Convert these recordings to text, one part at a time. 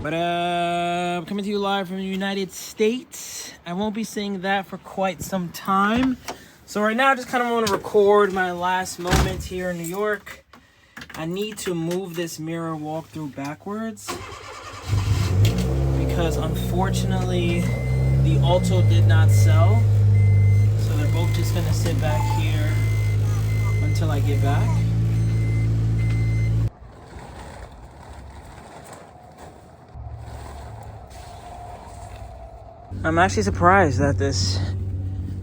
But I'm coming to you live from the United States. I won't be seeing that for quite some time. So right now I just kind of want to record my last moments here in New York. I need to move this Mira walkthrough backwards because unfortunately the Alto did not sell. So they're both just gonna sit back here until I get back. I'm actually surprised that this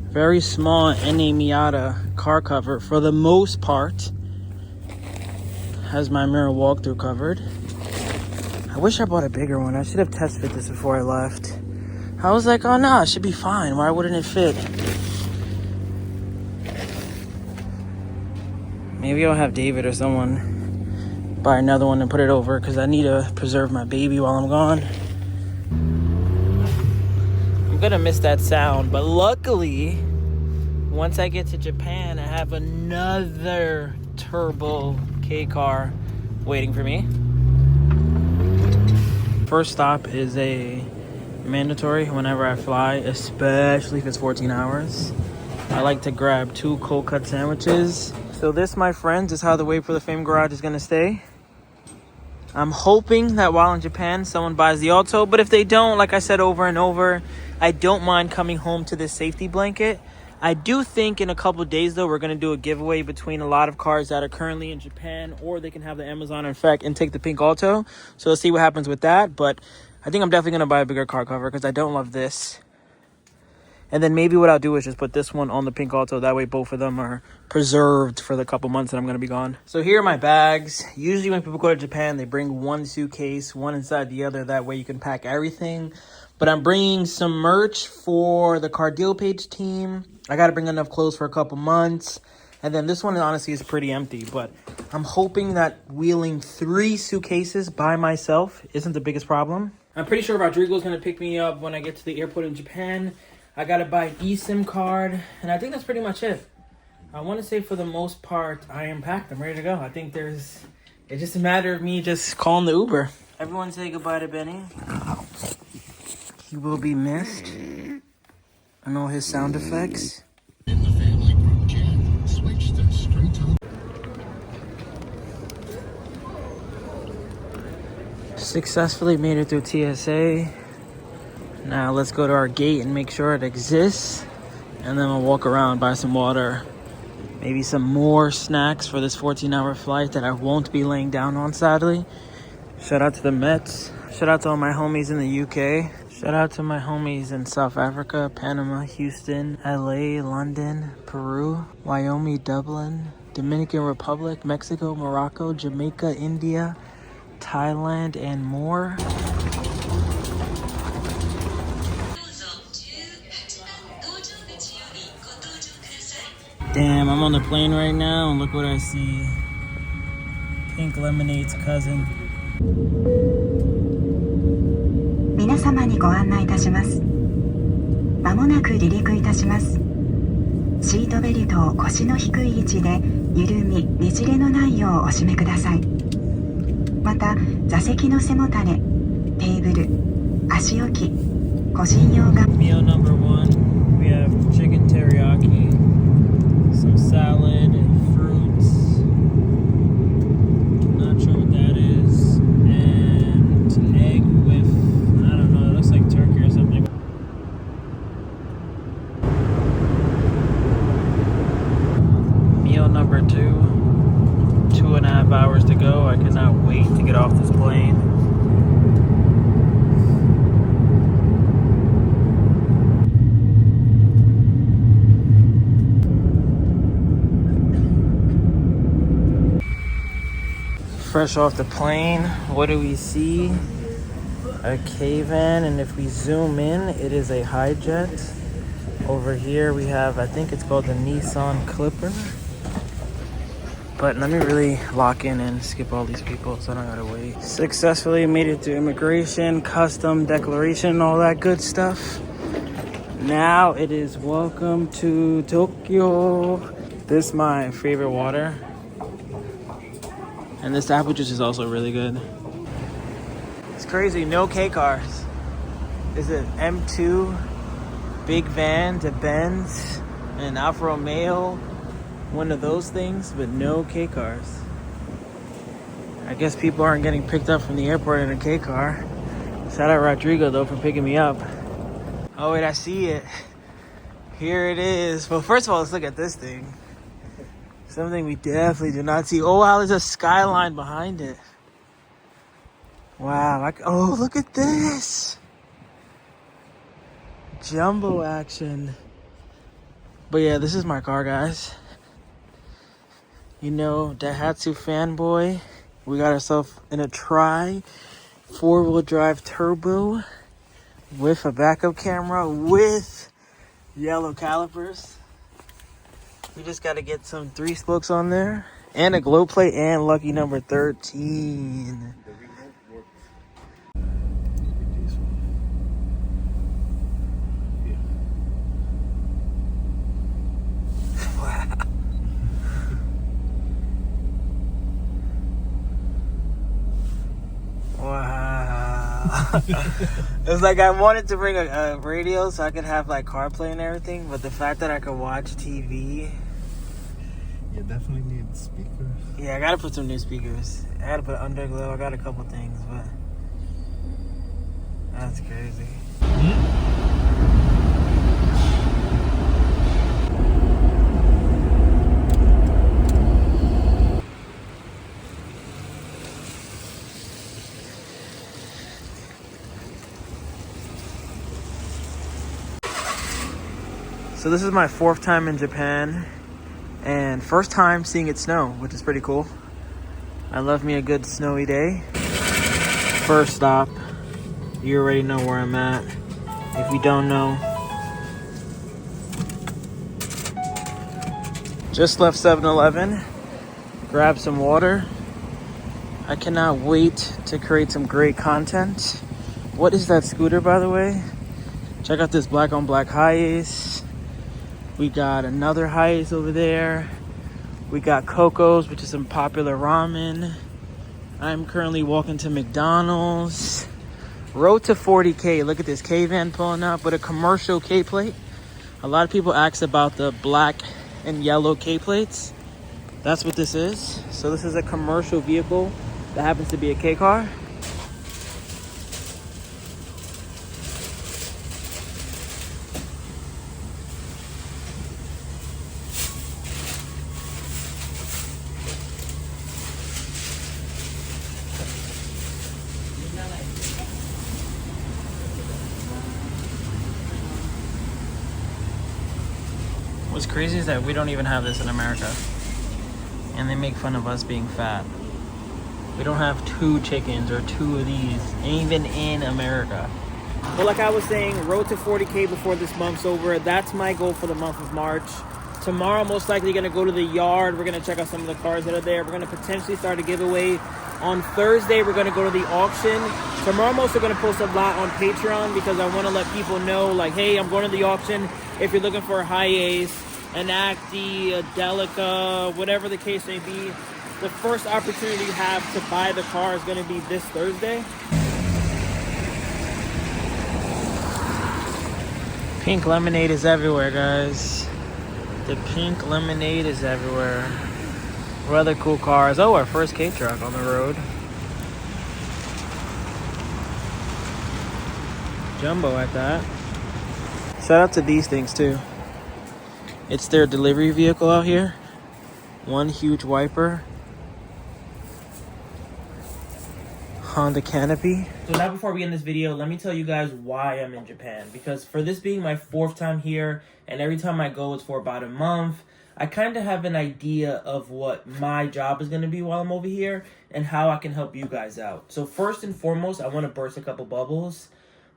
very small NA Miata car cover, for the most part, has my Mira walkthrough covered. I wish I bought a bigger one. I should have test fit this before I left. I was like, oh no, it should be fine. Why wouldn't it fit? Maybe I'll have David or someone buy another one and put it over because I need to preserve my baby while I'm gone. I'm gonna miss that sound, but luckily, once I get to Japan, I have another turbo K car waiting for me. First stop is a mandatory whenever I fly, especially if it's 14 hours. I like to grab 2 cold cut sandwiches. So this, my friends, is how the Wait for the Fame garage is gonna stay. I'm hoping that while in Japan, someone buys the Alto, but if they don't, like I said over and over, I don't mind coming home to this safety blanket. I do think in a couple of days, though, we're going to do a giveaway between a lot of cars that are currently in Japan, or they can have the Amazon effect and take the pink Alto. So let's see what happens with that. But I think I'm definitely going to buy a bigger car cover because I don't love this. And then maybe what I'll do is just put this one on the pink Alto. That way both of them are preserved for the couple months that I'm going to be gone. So here are my bags. Usually when people go to Japan, they bring one suitcase, one inside the other. That way you can pack everything. But I'm bringing some merch for the car deal page team. I got to bring enough clothes for a couple months. And then this one honestly is pretty empty. But I'm hoping that wheeling 3 suitcases by myself isn't the biggest problem. I'm pretty sure Rodrigo's going to pick me up when I get to the airport in Japan. I got to buy an eSIM card. And I think that's pretty much it. I want to say for the most part, I am packed. I'm ready to go. I think it's just a matter of me just calling the Uber. Everyone say goodbye to Benny. He will be missed. And all his sound effects. In the family group chat, switch to straight talk. Successfully made it through TSA. Now let's go to our gate and make sure it exists. And then we'll walk around, buy some water. Maybe some more snacks for this 14-hour flight that I won't be laying down on, sadly. Shout out to the Mets. Shout out to all my homies in the UK. Shout out to my homies in South Africa, Panama, Houston, LA, London, Peru, Wyoming, Dublin, Dominican Republic, Mexico, Morocco, Jamaica, India, Thailand, and more. Damn, I'm on the plane right now, and look what I see. Pink Lemonade's cousin. 皆様にご案内いたします。まもなく離陸いたします。シートベルトを腰の低い位置で緩みねじれのないようお締めください。また座席の背もたれ、テーブル、足置き、個人用が Meal number 1, we have chicken teriyaki, some salad and fruits. Not sure what that is. And egg with, I don't know, it looks like turkey or something. Meal number 2, 2.5 hours to go. I cannot wait to get off this plane. Fresh off the plane, what do we see? A cave-in, and if we zoom in, it is a Hi-Jet. Over here we have, I think it's called the Nissan Clipper. But let me really lock in and skip all these people so I don't gotta wait. Successfully made it through immigration, custom declaration, all that good stuff. Now it is welcome to Tokyo. This is my favorite water. And this apple juice is also really good. It's crazy, no K cars. Is it M2, big van to Benz, and an Alfa Romeo, one of those things, but no K cars. I guess people aren't getting picked up from the airport in a K car. Shout out Rodrigo though for picking me up. Oh wait, I see it. Here it is. Well, first of all, let's look at this thing. Something we definitely do not see. Oh wow, there's a skyline behind it. Wow, oh look at this. Jumbo action. But yeah, this is my car, guys. You know, Daihatsu fanboy. We got ourselves an Atrai 4-wheel drive turbo with a backup camera with yellow calipers. We just got to get some 3 spokes on there and a glow plate and lucky number 13. Wow. It's like I wanted to bring a radio so I could have like CarPlay and everything, but the fact that I could watch TV. You definitely need speakers. Yeah, I gotta put some new speakers. I gotta put underglow. I got a couple things, but that's crazy. So this is my 4th time in Japan and first time seeing it snow, which is pretty cool. I love me a good snowy day. First stop, you already know where I'm at. If you don't know, just left 7-Eleven, grab some water. I cannot wait to create some great content. What is that scooter, by the way? Check out this black on black Hiace. We got another Hiace over there. We got Coco's, which is some popular ramen. I'm currently walking to McDonald's. Road to 40K. Look at this K-van pulling up with a commercial K-plate. A lot of people ask about the black and yellow K-plates. That's what this is. So this is a commercial vehicle that happens to be a K car. What's crazy is that we don't even have this in America. And they make fun of us being fat. We don't have 2 chickens or 2 of these, even in America. But like I was saying, road to 40K before this month's over. That's my goal for the month of March. Tomorrow, most likely going to go to the yard. We're going to check out some of the cars that are there. We're going to potentially start a giveaway. On Thursday, we're going to go to the auction. Tomorrow, I'm also going to post a lot on Patreon because I want to let people know, like, hey, I'm going to the auction. If you're looking for a Hiace, an Acti, a Delica, whatever the case may be, the first opportunity you have to buy the car is going to be this Thursday. Pink lemonade is everywhere, guys. The pink lemonade is everywhere. What other cool cars? Oh, our first K-truck on the road. Jumbo at that. Shout out to these things too. It's their delivery vehicle out here. One huge wiper. Honda canopy. So now before we end this video, let me tell you guys why I'm in Japan. Because for this being my 4th time here, and every time I go it's for about a month, I kind of have an idea of what my job is going to be while I'm over here and how I can help you guys out. So first and foremost, I want to burst a couple bubbles.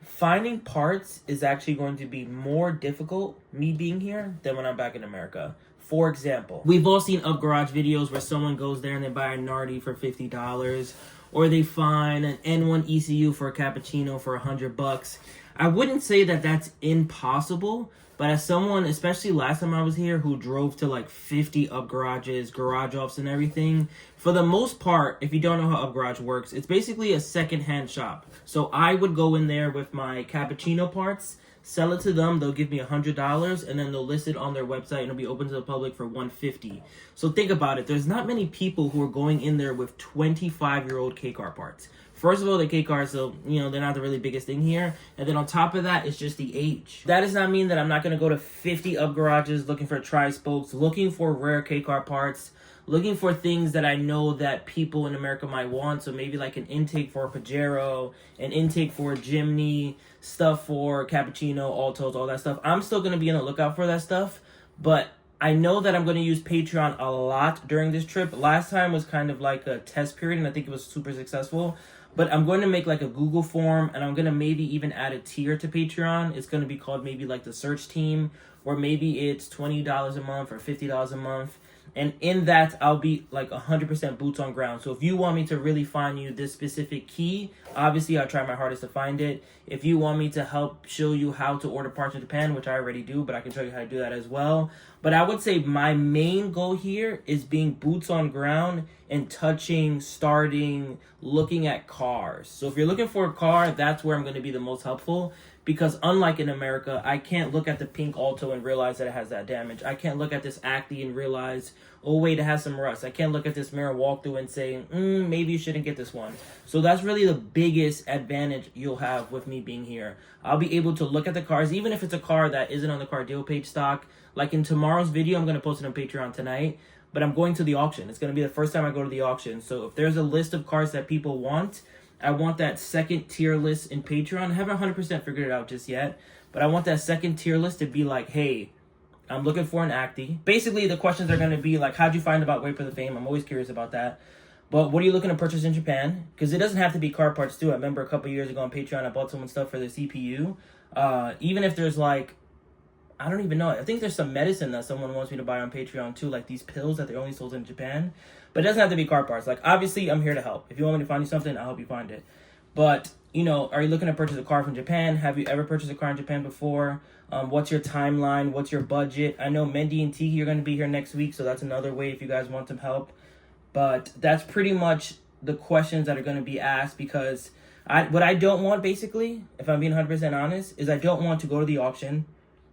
Finding parts is actually going to be more difficult, me being here, than when I'm back in America. For example, we've all seen Up Garage videos where someone goes there and they buy a Nardi for $50, or they find an N1 ECU for a cappuccino for $100. I wouldn't say that that's impossible, but as someone, especially last time I was here, who drove to like 50 Up Garages, garage offs and everything, for the most part, if you don't know how Up Garage works, it's basically a second-hand shop. So I would go in there with my cappuccino parts, sell it to them, they'll give me $100, and then they'll list it on their website, and it'll be open to the public for $150. So think about it. There's not many people who are going in there with 25-year-old K-car parts. First of all, the K-cars, so, they're not the really biggest thing here. And then on top of that, it's just the age. That does not mean that I'm not going to go to 50 Up Garages looking for tri-spokes, looking for rare K-car parts, looking for things that I know that people in America might want. So maybe like an intake for a Pajero, an intake for a Jimny, stuff for Cappuccino, Altos, all that stuff. I'm still going to be on the lookout for that stuff. But I know that I'm going to use Patreon a lot during this trip. Last time was kind of like a test period, and I think it was super successful. But I'm going to make like a Google form, and I'm going to maybe even add a tier to Patreon. It's going to be called maybe like the search team, or maybe it's $20 a month or $50 a month. And in that, I'll be like 100% boots on ground. So if you want me to really find you this specific key, obviously I'll try my hardest to find it. If you want me to help show you how to order parts in Japan, which I already do, but I can show you how to do that as well. But I would say my main goal here is being boots on ground and touching, starting, looking at cars. So if you're looking for a car, that's where I'm going to be the most helpful. Because unlike in America, I can't look at the pink Alto and realize that it has that damage. I can't look at this Acti and realize, oh wait, it has some rust. I can't look at this Mira walkthrough and say, maybe you shouldn't get this one. So that's really the biggest advantage you'll have with me being here. I'll be able to look at the cars, even if it's a car that isn't on the car deal page stock. Like in tomorrow's video, I'm going to post it on Patreon tonight. But I'm going to the auction. It's going to be the first time I go to the auction. So if there's a list of cars that people want, I want that second tier list in Patreon. I haven't 100% figured it out just yet, but I want that second tier list to be like, hey, I'm looking for an Acti. Basically, the questions are going to be like, how'd you find about Wait for the Fame? I'm always curious about that. But what are you looking to purchase in Japan? Because it doesn't have to be car parts too. I remember a couple years ago on Patreon, I bought someone stuff for their CPU. Even if there's like, I don't even know. I think there's some medicine that someone wants me to buy on Patreon too, like these pills that they're only sold in Japan. But it doesn't have to be car parts. Like, obviously, I'm here to help. If you want me to find you something, I'll help you find it. But, are you looking to purchase a car from Japan? Have you ever purchased a car in Japan before? What's your timeline? What's your budget? I know Mendy and Tiki are going to be here next week, so that's another way if you guys want some help. But that's pretty much the questions that are going to be asked, because what I don't want, basically, if I'm being 100% honest, is I don't want to go to the auction.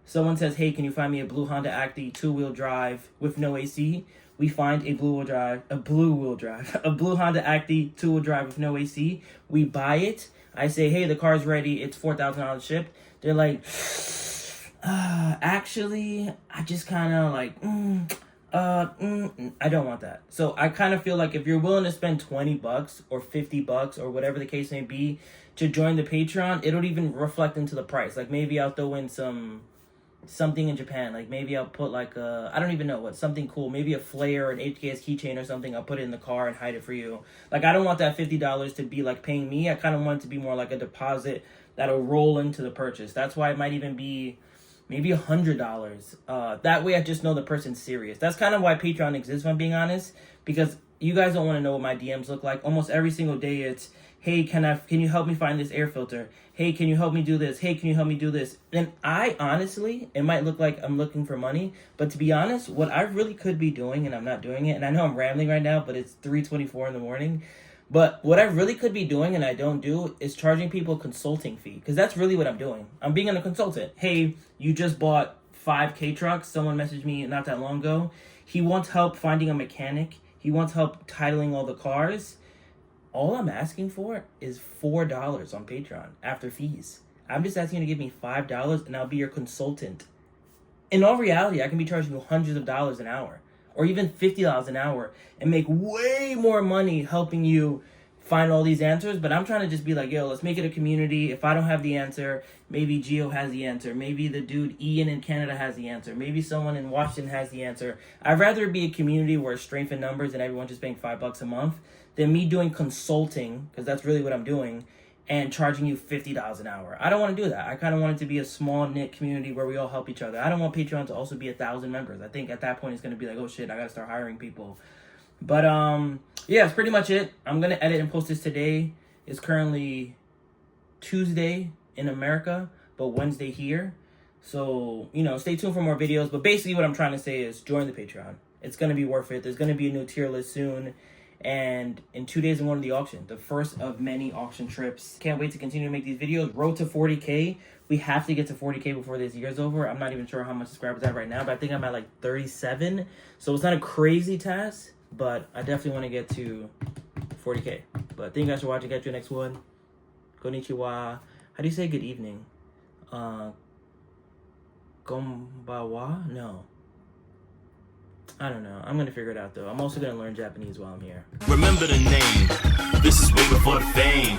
Someone says, hey, can you find me a blue Honda Acti 2-wheel drive with no AC? We find a blue Honda Acti 2-wheel drive with no AC. We buy it. I say, hey, the car's ready. It's $4,000 shipped. They're like, actually, I just kind of like, I don't want that. So I kind of feel like if you're willing to spend $20 or $50 or whatever the case may be to join the Patreon, it'll even reflect into the price. Like maybe I'll throw in something in Japan. Like maybe I'll put like I don't even know what, something cool. Maybe a flare or an HKS keychain or something. I'll put it in the car and hide it for you. Like I don't want that $50 to be like paying me. I kind of want it to be more like a deposit that'll roll into the purchase. That's why it might even be maybe $100. That way I just know the person's serious. That's kind of why Patreon exists, if I'm being honest, because you guys don't want to know what my DMs look like. Almost every single day it's, hey, can you help me find this air filter? Hey, can you help me do this? Hey, can you help me do this? And I honestly, it might look like I'm looking for money, but to be honest, what I really could be doing, and I'm not doing it, and I know I'm rambling right now, but it's 3:24 in the morning, but what I really could be doing, and I don't do, is charging people a consulting fee, because that's really what I'm doing. I'm being a consultant. Hey, you just bought 5 K-trucks. Someone messaged me not that long ago. He wants help finding a mechanic. He wants help titling all the cars. All I'm asking for is $4 on Patreon after fees. I'm just asking you to give me $5 and I'll be your consultant. In all reality, I can be charging you hundreds of dollars an hour or even $50 an hour and make way more money helping you find all these answers. But I'm trying to just be like, yo, let's make it a community. If I don't have the answer, maybe Gio has the answer. Maybe the dude Ian in Canada has the answer. Maybe someone in Washington has the answer. I'd rather be a community where it's strength in numbers and everyone just paying $5 a month than me doing consulting, because that's really what I'm doing, and charging you $50 an hour. I don't want to do that. I kind of want it to be a small knit community where we all help each other. I don't want Patreon to also be 1,000 members. I think at that point it's going to be like, oh shit, I got to start hiring people. But yeah, it's pretty much it. I'm going to edit and post this today. It's currently Tuesday in America, but Wednesday here. So, you know, stay tuned for more videos. But basically what I'm trying to say is join the Patreon. It's going to be worth it. There's going to be a new tier list soon. And in 2 days, I'm going to the auction. The first of many auction trips. Can't wait to continue to make these videos. Road to 40K. We have to get to 40K before this year's over. I'm not even sure how much subscribers I have right now, but I think I'm at like 37. So it's not a crazy task, but I definitely want to get to 40K. But thank you guys for watching. Catch you next one. Konnichiwa. How do you say good evening? Gombawa? No. I don't know. I'm going to figure it out, though. I'm also going to learn Japanese while I'm here. Remember the name. This is way before the fame.